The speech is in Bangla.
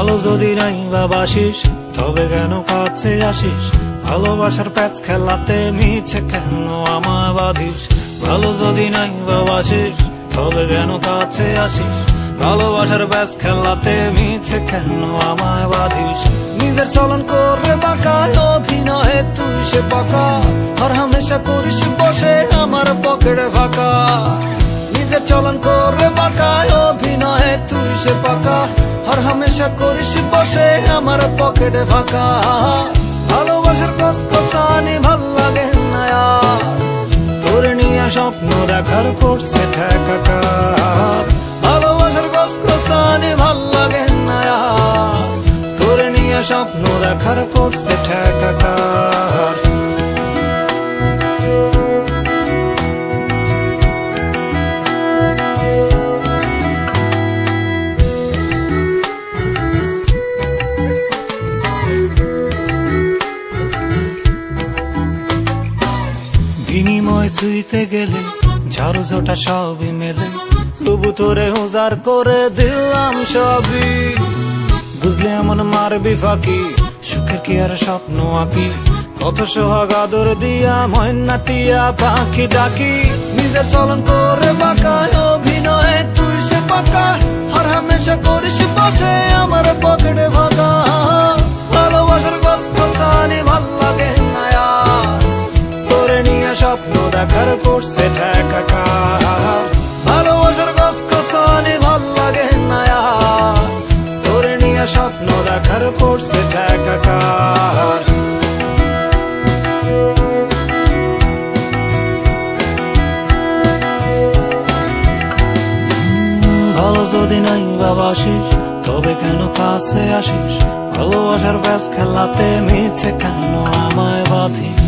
ভালো যদি নাই বা বাসিস তবে কেন কাছে আসিস? ভালোবাসার প্যাচ খেলাতে মিছে কেন আমায় বাঁধিস? ভালো যদি নাই বা বাসিস তবে কেন কাছে আসিস? ভালোবাসার প্যাচ খেলাতে মিছে কেন আমায় বাঁধিস? নিজের চলন করে বাঁকা অভিনয়ে তুই সে পাকা, আর হামেশা করিস বসে আমার পকেটে ফাঁকা। নিজের চলন করে বাঁকা অভিনয়ে তুই সে পাকা, আর হামেশা করিস বসে আমার পকেটে ফাঁকা। ভালোবাসার কসকসানি ভাল লাগে না আর, তোরে নিয়ে স্বপ্ন দেখার করছে ঠেকাকার। ভালোবাসার কসকসানি ভাল লাগে না আর, তোরে নিয়ে স্বপ্ন দেখার করছে ঠেকাকার। বিনিময় ছুঁইতে গেলে ঝাড়ু ঝোটা সবই মেলে, তবু তোরে উজাড় করে দিলাম সবই। বুঝলে এমন মারবি ফাঁকি, সুখের কি আর স্বপ্ন আঁকি? কত সোহাগ আদর দিয়া ময়না টিয়া পাখি ডাকি। নিজের চলন করে বাঁকা অভিনয়ে তুই সে পাকা, আর হামেশা করিস বসে আমার পকেটে ফাঁকা। ভালোবাসার কসকসানি ভাল লাগে না আর, তোরে নিয়ে স্বপ্ন দেখার করছে ঠেকাকার। ভালোবাসার কসকসানি ভাল লাগে না আর, তোরে নিয়ে স্বপ্ন দেখার করছে ঠেকাকার। ভালো যদি নাই বা বাসিস তবে কেন কাছে আসিস? ভালোবাসার ব্যাস খেলাতে মিছে কেন আমায় বাঁধিস?